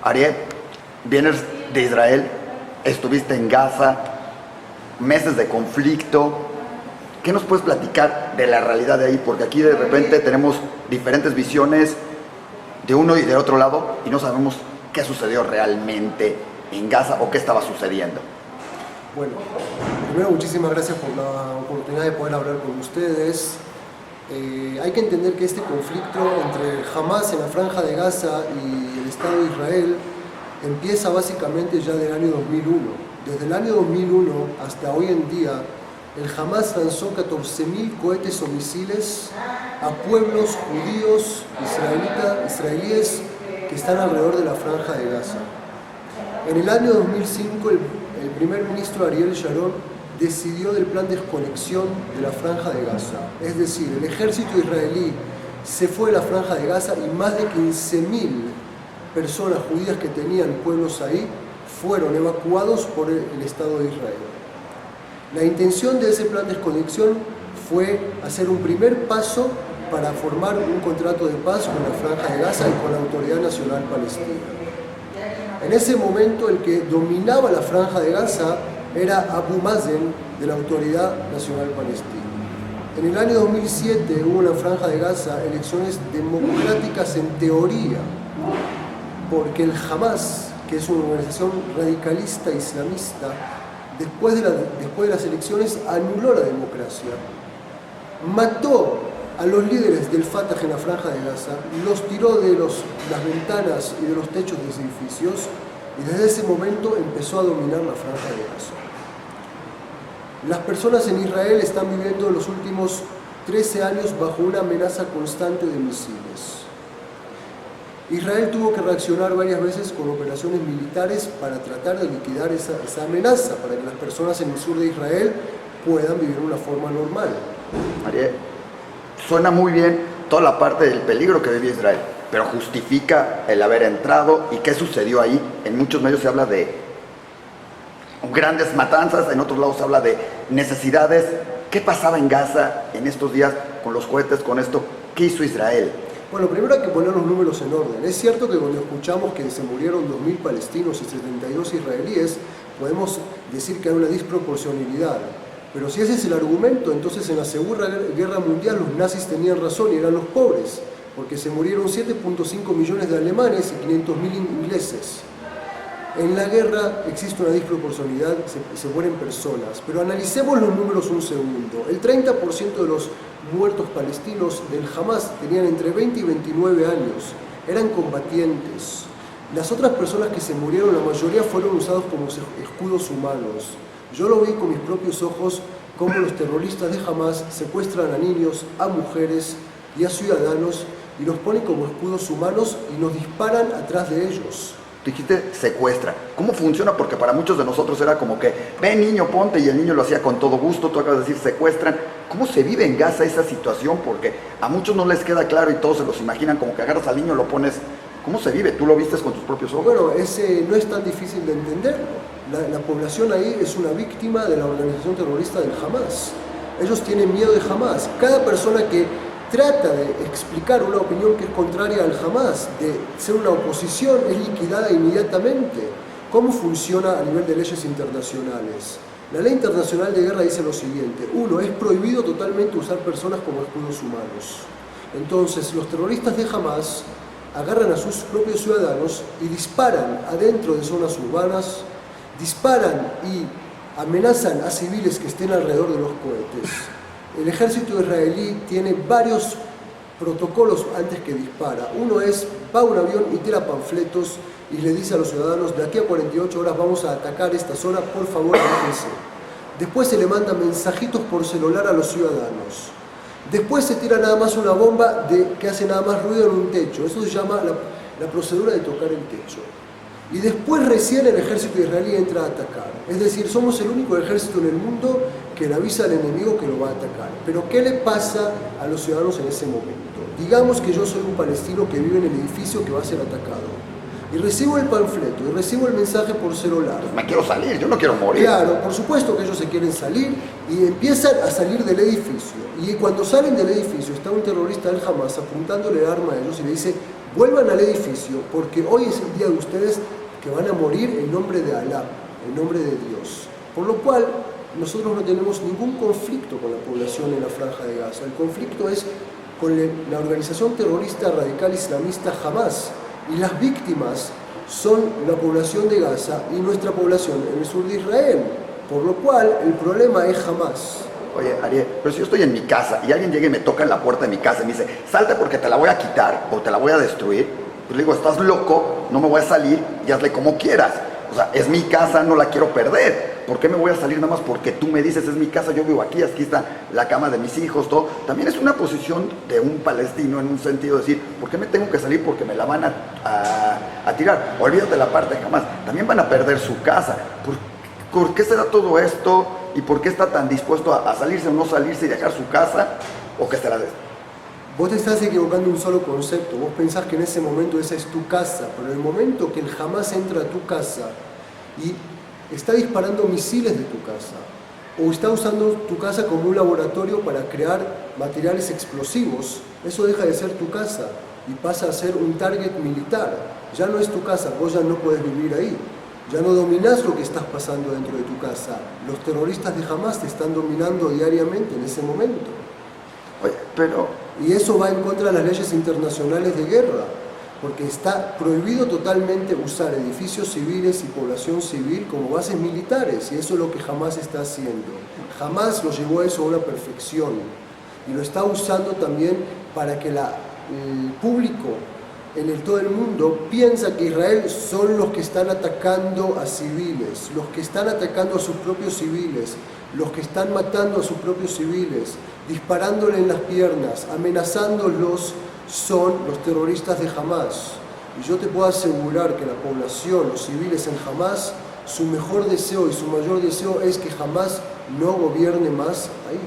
Ariel, vienes de Israel, estuviste en Gaza, meses de conflicto. ¿Qué nos puedes platicar de la realidad de ahí? Porque aquí de repente tenemos diferentes visiones de uno y de otro lado y no sabemos qué sucedió realmente en Gaza o qué estaba sucediendo. Bueno, primero muchísimas gracias por la oportunidad de poder hablar con ustedes. Hay que entender que este conflicto entre Hamas en la Franja de Gaza y el Estado de Israel empieza básicamente ya del año 2001. Desde el año 2001 hasta hoy en día, el Hamas lanzó 14.000 cohetes o misiles a pueblos judíos israelíes que están alrededor de la Franja de Gaza. En el año 2005, el primer ministro Ariel Sharon decidió del plan de desconexión de la Franja de Gaza. Es decir, el ejército israelí se fue de la Franja de Gaza y más de 15.000 personas judías que tenían pueblos ahí fueron evacuados por el Estado de Israel. La intención de ese plan de desconexión fue hacer un primer paso para formar un contrato de paz con la Franja de Gaza y con la Autoridad Nacional Palestina. En ese momento el que dominaba la Franja de Gaza era Abu Mazen de la Autoridad Nacional Palestina. En el año 2007 hubo en la Franja de Gaza elecciones democráticas en teoría, porque el Hamas, que es una organización radicalista islamista, después de las elecciones anuló la democracia, mató a los líderes del Fatah en la Franja de Gaza, los tiró de las ventanas y de los techos de los edificios, y desde ese momento empezó a dominar la Franja de Gaza. Las personas en Israel están viviendo los últimos 13 años bajo una amenaza constante de misiles. Israel tuvo que reaccionar varias veces con operaciones militares para tratar de liquidar esa amenaza, para que las personas en el sur de Israel puedan vivir de una forma normal. Ariel, suena muy bien toda la parte del peligro que vive Israel, pero justifica el haber entrado y qué sucedió ahí. En muchos medios se habla de grandes matanzas, en otros lados se habla de necesidades. ¿Qué pasaba en Gaza en estos días con los cohetes, con esto? ¿Qué hizo Israel? Bueno, primero hay que poner los números en orden. Es cierto que cuando escuchamos que se murieron 2.000 palestinos y 72 israelíes, podemos decir que hay una desproporcionalidad. Pero si ese es el argumento, entonces en la Segunda Guerra Mundial los nazis tenían razón y eran los pobres, porque se murieron 7.5 millones de alemanes y 500.000 ingleses. En la guerra existe una desproporcionalidad, se mueren personas, pero analicemos los números un segundo. El 30% de los muertos palestinos del Hamas tenían entre 20 y 29 años, eran combatientes. Las otras personas que se murieron, la mayoría fueron usados como escudos humanos. Yo lo vi con mis propios ojos, cómo los terroristas de Hamas secuestran a niños, a mujeres y a ciudadanos y los ponen como escudos humanos y nos disparan atrás de ellos. Tú dijiste secuestra. ¿Cómo funciona? Porque para muchos de nosotros era como que, ven niño, ponte, y el niño lo hacía con todo gusto. Tú acabas de decir secuestran. ¿Cómo se vive en Gaza esa situación? Porque a muchos no les queda claro y todos se los imaginan como que agarras al niño, lo pones. ¿Cómo se vive? ¿Tú lo vistes con tus propios ojos? Bueno, no es tan difícil de entenderlo. La población ahí es una víctima de la organización terrorista del Hamas. Ellos tienen miedo de Hamas. Cada persona que trata de explicar una opinión que es contraria al Hamas, de ser una oposición, es liquidada inmediatamente. ¿Cómo funciona a nivel de leyes internacionales? La ley internacional de guerra dice lo siguiente: 1. Es prohibido totalmente usar personas como escudos humanos. Entonces, los terroristas de Hamas agarran a sus propios ciudadanos y disparan adentro de zonas urbanas, disparan y amenazan a civiles que estén alrededor de los cohetes. El ejército israelí tiene varios protocolos antes que dispara. Uno es, va a un avión y tira panfletos y le dice a los ciudadanos: de aquí a 48 horas vamos a atacar esta zona, por favor aléjense. Después se le manda mensajitos por celular a los ciudadanos. Después se tira nada más una bomba que hace nada más ruido en un techo. Eso se llama la procedura de tocar el techo. Y después recién el ejército israelí entra a atacar. Es decir, somos el único ejército en el mundo que le avisa al enemigo que lo va a atacar. Pero ¿qué le pasa a los ciudadanos en ese momento? Digamos que yo soy un palestino que vive en el edificio que va a ser atacado. Y recibo el panfleto, y recibo el mensaje por celular. Me quiero salir, yo no quiero morir. Claro, por supuesto que ellos se quieren salir y empiezan a salir del edificio. Y cuando salen del edificio está un terrorista del Hamas apuntándole el arma a ellos y le dice: vuelvan al edificio, porque hoy es el día de ustedes que van a morir en nombre de Alá, en nombre de Dios. Por lo cual, nosotros no tenemos ningún conflicto con la población en la Franja de Gaza. El conflicto es con la organización terrorista radical islamista Hamas, y las víctimas son la población de Gaza y nuestra población en el sur de Israel. Por lo cual, el problema es Hamas. Oye, Ariel, pero si yo estoy en mi casa y alguien llega y me toca en la puerta de mi casa y me dice, salte porque te la voy a quitar o te la voy a destruir, pues le digo, estás loco, no me voy a salir y hazle como quieras. O sea, es mi casa, no la quiero perder. ¿Por qué me voy a salir nada más porque tú me dices, es mi casa, yo vivo aquí está la cama de mis hijos, todo? También es una posición de un palestino en un sentido de decir, ¿por qué me tengo que salir? Porque me la van a tirar. Olvídate la parte jamás. También van a perder su casa. ¿Por qué se da todo esto? ¿Y por qué está tan dispuesto a salirse o no salirse y dejar su casa? ¿O qué será de esto? Vos te estás equivocando en un solo concepto. Vos pensás que en ese momento esa es tu casa, pero en el momento que el Hamas entra a tu casa y está disparando misiles de tu casa, o está usando tu casa como un laboratorio para crear materiales explosivos, eso deja de ser tu casa y pasa a ser un target militar. Ya no es tu casa, vos ya no puedes vivir ahí. Ya no dominás lo que estás pasando dentro de tu casa. Los terroristas de Hamas te están dominando diariamente en ese momento. Oye, pero... Y eso va en contra de las leyes internacionales de guerra, porque está prohibido totalmente usar edificios civiles y población civil como bases militares, y eso es lo que Hamas está haciendo. Hamas lo llevó a eso a una perfección, y lo está usando también para que el público en todo el mundo piensa que Israel son los que están atacando a civiles, los que están atacando a sus propios civiles, los que están matando a sus propios civiles, disparándole en las piernas, amenazándolos, son los terroristas de Hamas. Y yo te puedo asegurar que la población, los civiles en Hamas, su mejor deseo y su mayor deseo es que Hamas no gobierne más ahí.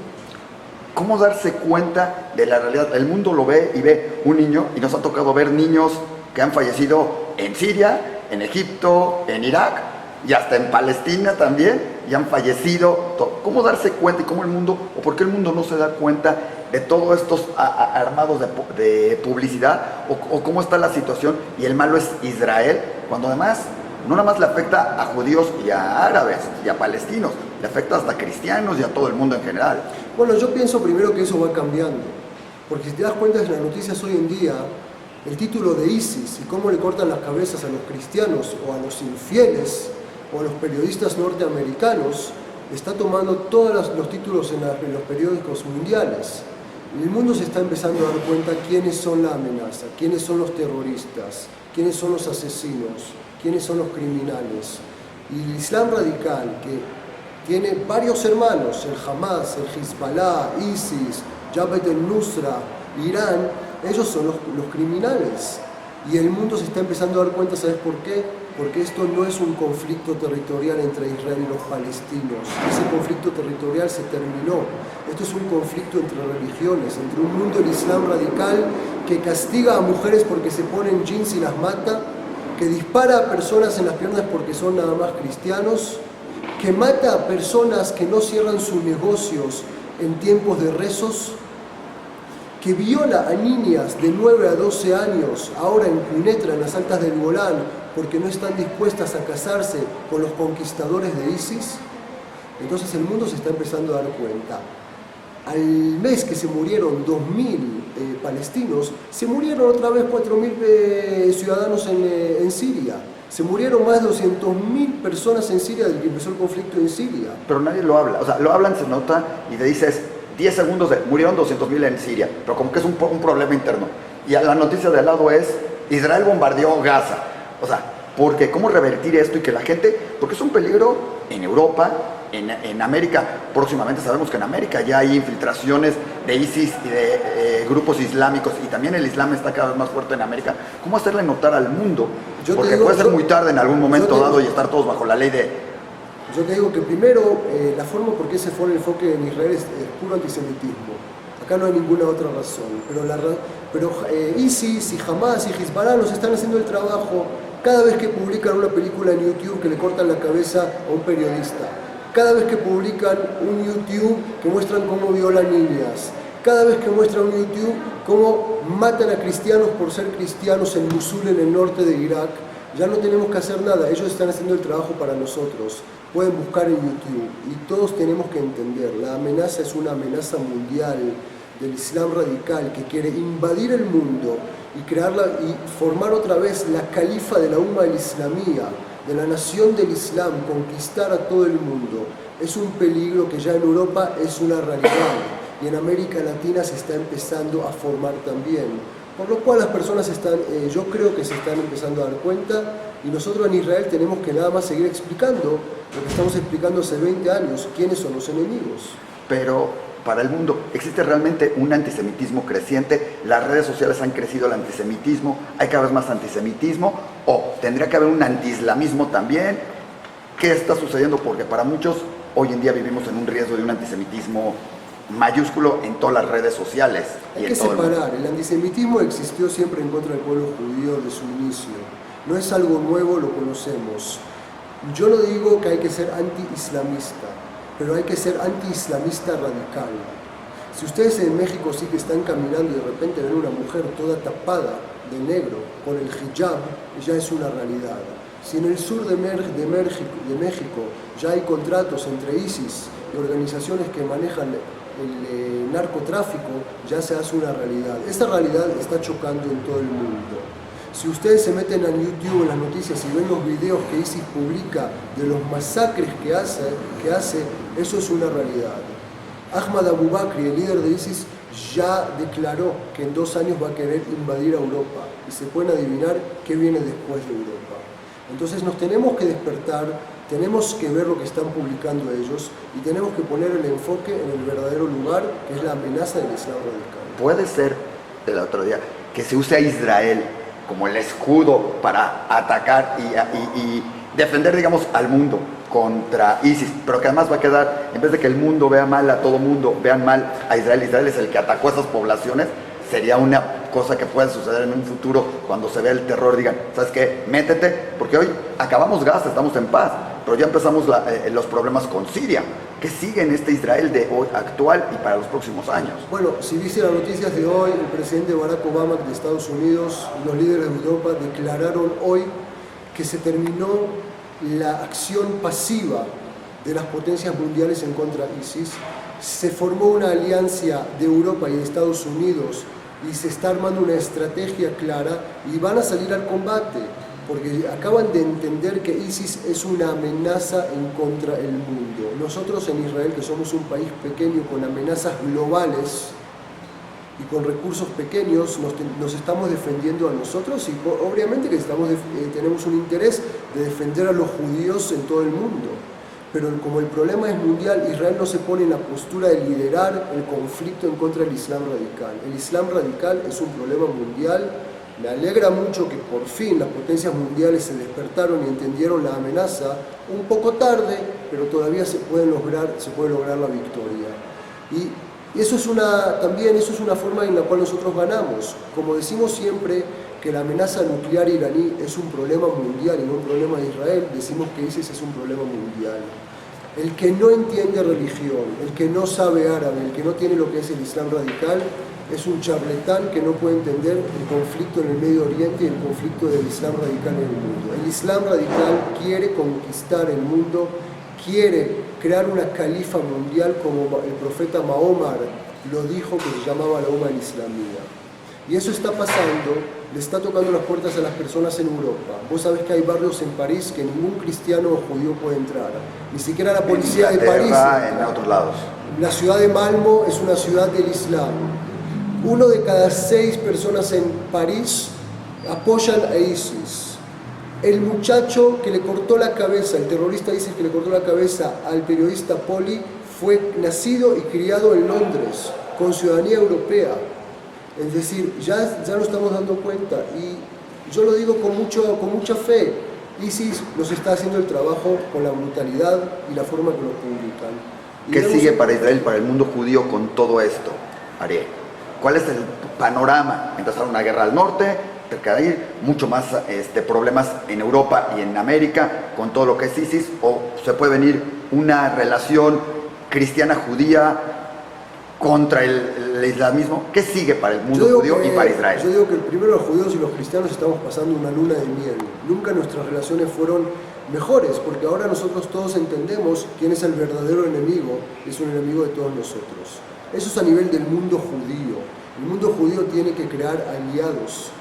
¿Cómo darse cuenta de la realidad? El mundo lo ve y ve un niño, y nos ha tocado ver niños que han fallecido en Siria, en Egipto, en Irak, y hasta en Palestina también, y han fallecido. ¿Cómo darse cuenta y cómo el mundo, o por qué el mundo no se da cuenta de todos estos armados de publicidad, o cómo está la situación, y el malo es Israel, cuando además no nada más le afecta a judíos y a árabes y a palestinos, le afecta hasta a cristianos y a todo el mundo en general? Bueno, yo pienso primero que eso va cambiando, porque si te das cuenta de las noticias hoy en día, el título de ISIS y cómo le cortan las cabezas a los cristianos o a los infieles o a los periodistas norteamericanos está tomando todos los títulos en los periódicos mundiales. El mundo se está empezando a dar cuenta quiénes son la amenaza, quiénes son los terroristas, quiénes son los asesinos, quiénes son los criminales. Y el Islam radical, que tiene varios hermanos, el Hamas, el Hezbollah, ISIS, Jabhat al-Nusra, Irán, ellos son los criminales. Y el mundo se está empezando a dar cuenta, ¿sabes por qué? Porque esto no es un conflicto territorial entre Israel y los palestinos. Ese conflicto territorial se terminó. Esto es un conflicto entre religiones, entre un mundo del Islam radical que castiga a mujeres porque se ponen jeans y las mata, que dispara a personas en las piernas porque son nada más cristianos, que mata a personas que no cierran sus negocios en tiempos de rezos, que viola a niñas de 9 a 12 años, ahora en Quneitra, en las altas del Golán, porque no están dispuestas a casarse con los conquistadores de ISIS. Entonces el mundo se está empezando a dar cuenta. Al mes que se murieron 2.000 palestinos, se murieron otra vez 4.000 ciudadanos en Siria. Se murieron más de 200.000 personas en Siria desde que empezó el conflicto en Siria. Pero nadie lo habla, o sea, lo hablan, se nota y te dices 10 segundos de murieron 200.000 en Siria, pero como que es un problema interno. Y la noticia de al lado es Israel bombardeó Gaza. O sea, porque cómo revertir esto y que la gente, porque es un peligro en Europa, en América, próximamente sabemos que en América ya hay infiltraciones de ISIS y de grupos islámicos, y también el Islam está cada vez más fuerte en América. ¿Cómo hacerle notar al mundo? Porque puede ser muy tarde en algún momento dado y estar todos bajo la ley de... Yo te digo que primero, la forma por qué se pone el enfoque en Israel es puro antisemitismo. Acá no hay ninguna otra razón. Pero ISIS y Hamas y Hezbollah nos están haciendo el trabajo cada vez que publican una película en YouTube que le cortan la cabeza a un periodista. Cada vez que publican un YouTube que muestran cómo violan niñas. cada vez que muestran en YouTube cómo matan a cristianos por ser cristianos en Mosul, en el norte de Irak. Ya no tenemos que hacer nada, ellos están haciendo el trabajo para nosotros. Pueden buscar en YouTube y todos tenemos que entender, la amenaza es una amenaza mundial del Islam radical que quiere invadir el mundo y crearla y formar otra vez la califa de la Umma al-Islamía, de la nación del Islam, conquistar a todo el mundo. Es un peligro que ya en Europa es una realidad y en América Latina se está empezando a formar también. Por lo cual las personas yo creo que se están empezando a dar cuenta y nosotros en Israel tenemos que nada más seguir explicando lo que estamos explicando hace 20 años, quiénes son los enemigos. Pero para el mundo, ¿existe realmente un antisemitismo creciente? ¿Las redes sociales han crecido el antisemitismo? ¿Hay cada vez más antisemitismo? ¿O tendría que haber un antiislamismo también? ¿Qué está sucediendo? Porque para muchos hoy en día vivimos en un riesgo de un antisemitismo mayúsculo en todas las redes sociales. Hay que separar, el antisemitismo existió siempre en contra del pueblo judío de su inicio. No es algo nuevo, lo conocemos. Yo no digo que hay que ser anti-islamista, pero hay que ser anti-islamista radical. Si ustedes en México sí que están caminando y de repente ven una mujer toda tapada de negro con el hijab, ya es una realidad. Si en el sur de México ya hay contratos entre ISIS y organizaciones que manejan el narcotráfico, ya se hace una realidad. Esta realidad está chocando en todo el mundo. Si ustedes se meten en YouTube, en las noticias y ven los videos que ISIS publica de los masacres que hace, eso es una realidad. Ahmad Abu Bakr, el líder de ISIS, ya declaró que en 2 años va a querer invadir a Europa y se pueden adivinar qué viene después de Europa. Entonces nos tenemos que despertar, tenemos que ver lo que están publicando ellos y tenemos que poner el enfoque en el verdadero lugar, que es la amenaza del Islam radical. Puede ser, el otro día, que se use a Israel como el escudo para atacar y defender, digamos, al mundo contra ISIS, pero que además va a quedar, en vez de que el mundo vea mal a todo mundo, vean mal a Israel, Israel es el que atacó a esas poblaciones, sería una cosa que puede suceder en un futuro cuando se vea el terror, digan, ¿sabes qué? Métete, porque hoy acabamos Gaza, estamos en paz, pero ya empezamos los problemas con Siria, que sigue en este Israel de hoy actual y para los próximos años. Bueno, si viste las noticias de hoy, el presidente Barack Obama de Estados Unidos y los líderes de Europa declararon hoy que se terminó la acción pasiva de las potencias mundiales en contra de ISIS. Se formó una alianza de Europa y de Estados Unidos y se está armando una estrategia clara y van a salir al combate porque acaban de entender que ISIS es una amenaza en contra del mundo. Nosotros en Israel, que somos un país pequeño con amenazas globales y con recursos pequeños, nos estamos defendiendo a nosotros y obviamente que tenemos un interés de defender a los judíos en todo el mundo. Pero como el problema es mundial, Israel no se pone en la postura de liderar el conflicto en contra del Islam radical. El Islam radical es un problema mundial. Me alegra mucho que por fin las potencias mundiales se despertaron y entendieron la amenaza, un poco tarde, pero todavía se puede lograr la victoria. Y eso es una forma en la cual nosotros ganamos. Como decimos siempre que la amenaza nuclear iraní es un problema mundial y no un problema de Israel, decimos que ISIS es un problema mundial. El que no entiende religión, el que no sabe árabe, el que no tiene lo que es el Islam radical, es un charlatán que no puede entender el conflicto en el Medio Oriente y el conflicto del Islam radical en el mundo. El Islam radical quiere conquistar el mundo, quiere crear una califa mundial como el profeta Mahoma lo dijo, que se llamaba la Umma al-Islamía. Y eso está pasando, le está tocando las puertas a las personas en Europa. Vos sabés que hay barrios en París que ningún cristiano o judío puede entrar, ni siquiera la policía de París. En otros lados. La ciudad de Malmo es una ciudad del Islam. 1 de cada 6 personas en París apoyan a ISIS. El muchacho que le cortó la cabeza, el terrorista ISIS que le cortó la cabeza al periodista Poli, fue nacido y criado en Londres, con ciudadanía europea. Es decir, ya nos estamos dando cuenta y yo lo digo con mucha fe. ISIS nos está haciendo el trabajo con la brutalidad y la forma que lo publican. ¿Qué sigue para Israel, para el mundo judío con todo esto, Ariel? ¿Cuál es el panorama? Empezar una guerra al norte, hay mucho más problemas en Europa y en América con todo lo que es ISIS, o se puede venir una relación cristiana-judía contra el islamismo, ¿qué sigue para el mundo judío y para Israel? Yo digo que primero los judíos y los cristianos estamos pasando una luna de miel. Nunca nuestras relaciones fueron mejores, porque ahora nosotros todos entendemos quién es el verdadero enemigo, es un enemigo de todos nosotros. Eso es a nivel del mundo judío. El mundo judío tiene que crear aliados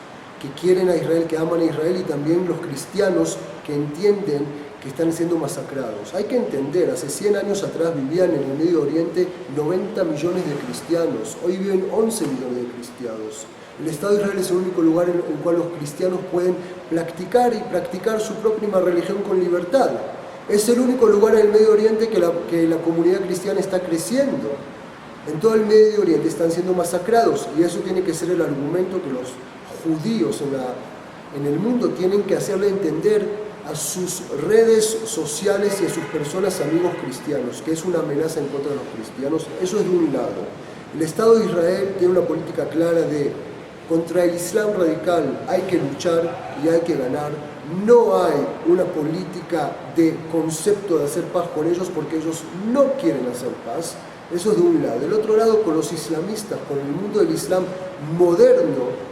que quieren a Israel, que aman a Israel, y también los cristianos que entienden que están siendo masacrados. Hay que entender, hace 100 años atrás vivían en el Medio Oriente 90 millones de cristianos, hoy viven 11 millones de cristianos. El Estado de Israel es el único lugar en el cual los cristianos pueden practicar su propia religión con libertad. Es el único lugar en el Medio Oriente que la comunidad cristiana está creciendo. En todo el Medio Oriente están siendo masacrados, y eso tiene que ser el argumento que los judíos en el mundo tienen que hacerle entender a sus redes sociales y a sus personas amigos cristianos, que es una amenaza en contra de los cristianos. Eso es de un lado. El Estado de Israel tiene una política clara de contra el Islam radical hay que luchar y hay que ganar. No hay una política de concepto de hacer paz con ellos, porque ellos no quieren hacer paz. Eso es de un lado. Del otro lado, con los islamistas, con el mundo del Islam moderno,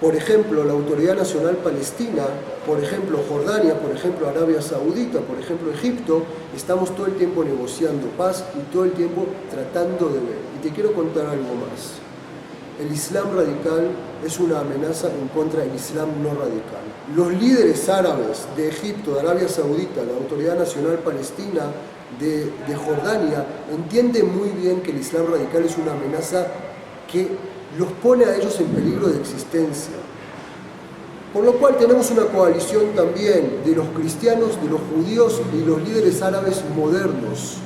por ejemplo, la Autoridad Nacional Palestina, por ejemplo, Jordania, por ejemplo, Arabia Saudita, por ejemplo, Egipto, estamos todo el tiempo negociando paz y todo el tiempo tratando de ver. Y te quiero contar algo más. El Islam radical es una amenaza en contra del Islam no radical. Los líderes árabes de Egipto, de Arabia Saudita, la Autoridad Nacional Palestina, de Jordania, entienden muy bien que el Islam radical es una amenaza que los pone a ellos en peligro de existencia. Por lo cual tenemos una coalición también de los cristianos, de los judíos y los líderes árabes modernos.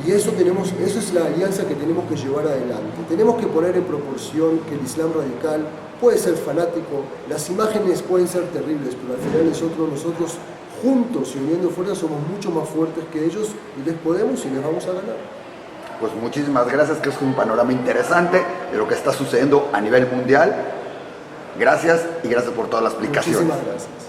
Y eso es la alianza que tenemos que llevar adelante. Tenemos que poner en proporción que el Islam radical puede ser fanático, las imágenes pueden ser terribles, pero al final nosotros juntos y uniendo fuerzas somos mucho más fuertes que ellos, y les podemos y les vamos a ganar. Pues muchísimas gracias, que es un panorama interesante de lo que está sucediendo a nivel mundial. Gracias, y gracias por toda la explicación. Muchísimas gracias.